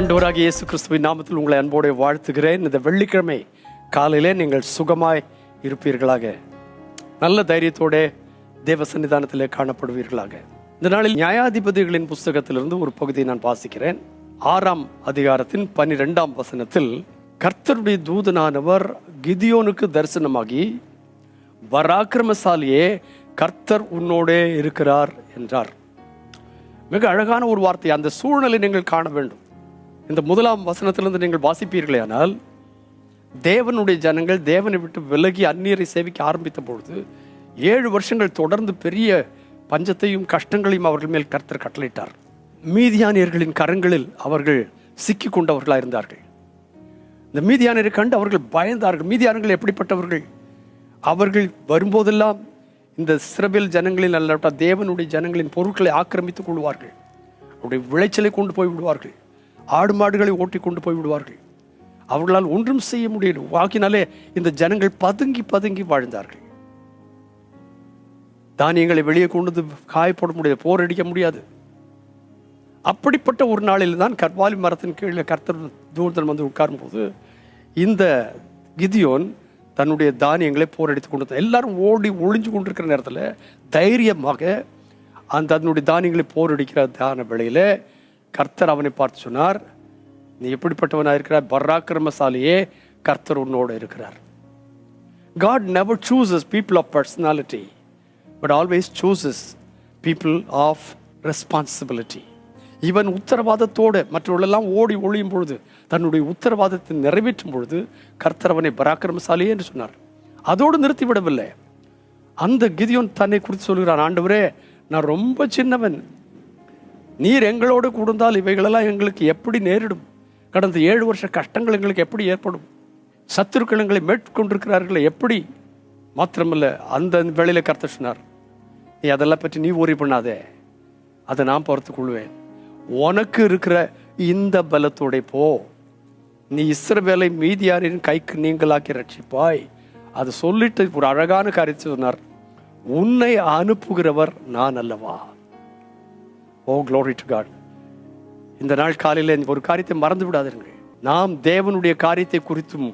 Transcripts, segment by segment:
ஆண்டவராகிய இயேசு கிறிஸ்துவின் நாமத்தில் உங்களை அன்போடு வாழ்த்துகிறேன். இந்த வெள்ளிக்கிழமை காலையிலே நீங்கள் சுகமாய் இருப்பீர்களாக, நல்ல தைரியத்தோட தேவ சன்னிதானத்திலே காணப்படுவீர்களாக. இந்த நாளில் நியாயாதிபதிகளின் புஸ்தகத்திலிருந்து ஒரு பகுதியை நான் வாசிக்கிறேன். 6ஆம் அதிகாரத்தின் 12ஆம் வசனத்தில், கர்த்தருடைய தூதனானவர் கிதியோனுக்கு தரிசனமாகி, பராக்கிரமசாலியே, கர்த்தர் உன்னோடே இருக்கிறார் என்றார். மிக அழகான ஒரு வார்த்தை. அந்த சூழ்நிலை நீங்கள் காண வேண்டும். இந்த 1ஆம் வசனத்திலிருந்து நீங்கள் வாசிப்பீர்களே ஆனால், தேவனுடைய ஜனங்கள் தேவனை விட்டு விலகி அந்நியரை சேவிக்க ஆரம்பித்த பொழுது 7 வருஷங்கள் தொடர்ந்து பெரிய பஞ்சத்தையும் கஷ்டங்களையும் அவர்கள் மேல் கர்த்தர் கட்டளையிட்டார். மீதியானியர்களின் கரங்களில் அவர்கள் சிக்கி கொண்டவர்களாக இருந்தார்கள். இந்த மீதியானியரை கண்டு அவர்கள் பயந்தார்கள். மீதியானர்கள் எப்படிப்பட்டவர்கள்? அவர்கள் வரும்போதெல்லாம் இந்த இஸ்ரவேல் ஜனங்களில் அல்ல, தேவனுடைய ஜனங்களின் பொருட்களை ஆக்கிரமித்துக் கொள்வார்கள். அவருடைய விளைச்சலை கொண்டு போய் விடுவார்கள். ஆடு மாடுகளை ஓட்டி கொண்டு போய் விடுவார்கள். அவர்களால் ஒன்றும் செய்ய முடியல. வாக்கினாலே இந்த ஜனங்கள் பதுங்கி பதுங்கி வாழ்ந்தார்கள். தானியங்களை வெளியே கொண்டு காயப்பட முடியாது, போரடிக்க முடியாது. அப்படிப்பட்ட ஒரு நாளில் தான் கர்வாலி மரத்தின் கீழே கர்த்தர் தூதன் வந்து உட்காரும் போது, இந்த கிதியோன் தன்னுடைய தானியங்களை போரடித்து கொண்டு, எல்லாரும் ஓடி ஒளிஞ்சு கொண்டிருக்கிற நேரத்தில் தைரியமாக தன்னுடைய தானியங்களை போரடிக்கிற தான வேளையில கர்த்தர் அவனை பார்த்து சொன்னார், நீ எப்படிப்பட்டவனாக இருக்கிறார்? பராக்கிரமசாலியே, கர்த்தர் உன்னோடு இருக்கிறார். God never chooses people of personality, but always chooses people of responsibility. இவன் உத்தரவாதத்தோடு மற்றவர்களெல்லாம் ஓடி ஒளியும் பொழுது, தன்னுடைய உத்தரவாதத்தை நிறைவேற்றும் பொழுது கர்த்தர் அவனை பராக்கிரமசாலியே என்று சொன்னார். அதோடு நிறுத்திவிடவில்லை. அந்த கிதியோன் தன்னை குறித்து சொல்கிறான், ஆண்டவரே, நான் ரொம்ப சின்னவன், நீர் எங்களோடு கூர்ந்தால் இவைகளெல்லாம் எங்களுக்கு எப்படி நேரிடும்? கடந்த 7 வருஷ கஷ்டங்கள் எங்களுக்கு எப்படி ஏற்படும்? சத்துருக்கள் எங்களை மேற்கொண்டிருக்கிறார்களே எப்படி? மாத்திரமல்ல, அந்த வேளையில கர்த்தர் சொன்னார், நீ அதெல்லாம் பற்றி நீ worry பண்ணாதே, அதை நான் பார்த்துக் கொள்வேன். உனக்கு இருக்கிற இந்த பலத்தோட போ, நீ இஸ்ரவேலை மீதியானின் கைக்கு நீங்களாக்கி ரட்சிப்பாய். அதை சொல்லிட்டு ஒரு அழகான காரியத்தை சொன்னார், உன்னை அனுப்புகிறவர் நான் அல்லவா? ஓ glory to God. இந்த நாள் காலையில் ஒரு காரியத்தை மறந்து விடாதீர்கள். நாம் தேவனுடைய காரியத்தை குறித்தும்,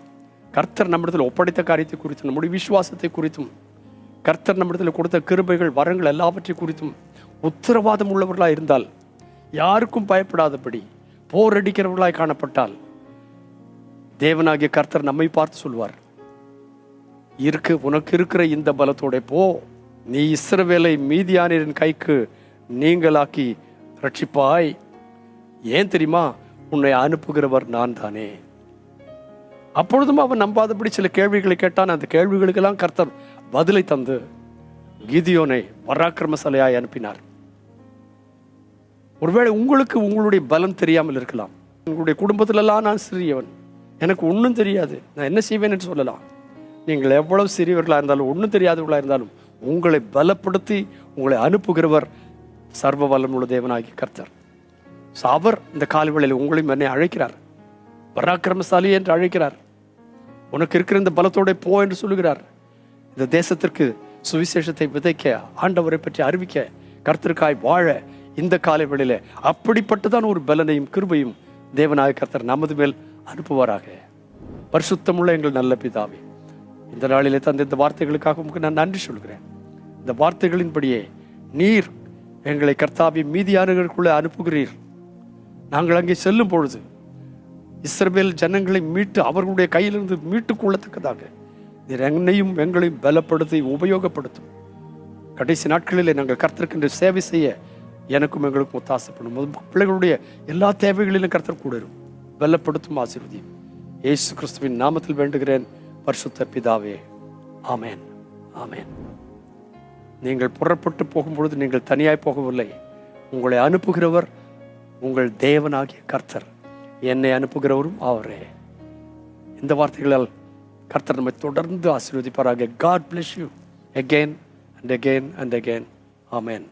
கர்த்தர் நம்மிடத்தில் ஒப்படைத்த காரியத்தை குறித்தும், நம்முடைய விசுவாசத்தை குறித்தும், கர்த்தர் நம்மிடத்தில் கொடுத்த கிருபைகள் வரங்கள் எல்லாவற்றை குறித்தும் உத்தரவாதம் உள்ளவர்களாக இருந்தால், யாருக்கும் பயப்படாதபடி போரடிக்கிறவர்களாய் காணப்பட்டால், தேவனாகிய கர்த்தர் நம்மை பார்த்து சொல்வார், உனக்கு இருக்கிற இந்த பலத்தோட போ, நீ இஸ்ரவேலை மீதியானியரின் கைக்கு நீங்களாக்கி ரட்சிப்பாய். ஏன் தெரியுமா? உன்னை அனுப்புகிறவர் நான் தானே. அப்பொழுதும் அவன் நம்பாதபடி சில கேள்விகளை கேட்டான். அந்த கேள்விகளுக்கெல்லாம் கர்த்தர் பதிலை தந்து கிதியோனை பராக்கிரமசாலியாய் அனுப்பினார். ஒருவேளை உங்களுக்கு உங்களுடைய பலம் தெரியாமல் இருக்கலாம். உங்களுடைய குடும்பத்திலெல்லாம் நான் சிறியவன், எனக்கு ஒன்றும் தெரியாது, நான் என்ன செய்வேன் என்று சொல்லலாம். நீங்கள் எவ்வளவு சிறியவர்களாக இருந்தாலும், ஒன்றும் தெரியாதவர்களாக இருந்தாலும், உங்களை பலப்படுத்தி உங்களை அனுப்புகிறவர் சர்வ வல்லமுள்ள தேவனாகிய கர்த்தர். அவர் இந்த காலவேளையில் உங்களையும் என்னை அழைக்கிறார், பராக்கிரமசாலி என்று அழைக்கிறார். உனக்கு இருக்கிற இந்த பலத்தோட போ என்று சொல்லுகிறார். இந்த தேசத்திற்கு சுவிசேஷத்தை விதைக்க, ஆண்டவரை பற்றி அறிவிக்க, கர்த்தருக்காய் வாழ இந்த காலவேளையில அப்படிப்பட்டதான் ஒரு பலனையும் கிருபையும் தேவனாகிய கர்த்தர் நமது மேல் அனுப்புவாராக. பரிசுத்தமுள்ள எங்கள் நல்ல பிதாவே, இந்த நாளிலே தந்த இந்த வார்த்தைகளுக்காக உங்களுக்கு நான் நன்றி சொல்கிறேன். இந்த வார்த்தைகளின்படியே நீர் எங்களை கர்த்தாவி மீதியானவர்களுக்குள்ளே அனுப்புகிறீர். நாங்கள் அங்கே செல்லும் பொழுது இஸ்ரவேல் ஜனங்களை மீட்டு அவர்களுடைய கையிலிருந்து மீட்டுக் கொள்ளத்தக்கதாக நீர் என்னையும் எங்களையும் பலப்படுத்தி உபயோகப்படுத்தும். கடைசி நாட்களிலே நாங்கள் கர்த்தருக்கு சேவை செய்ய எனக்கும் எங்களுக்கும் ஒத்தாசைப்படும். பிள்ளைகளுடைய எல்லா தேவைகளிலும் கர்த்தர் கூட இருக்கும். பலப்படுத்தும், ஆசீர்வதியும். இயேசு கிறிஸ்துவின் நாமத்தில் வேண்டுகிறேன் பரிசுத்த பிதாவே, ஆமேன், ஆமேன். நீங்கள் புறப்பட்டு போகும்பொழுது நீங்கள் தனியாய் போகவில்லை. உங்களை அனுப்புகிறவர் உங்கள் தேவனாகிய கர்த்தர். என்னை அனுப்புகிறவரும் அவரே. இந்த வார்த்தைகளால் கர்த்தர் நம்மை தொடர்ந்து ஆசீர்வதிப்பாராக. God bless you again and again and again. Amen.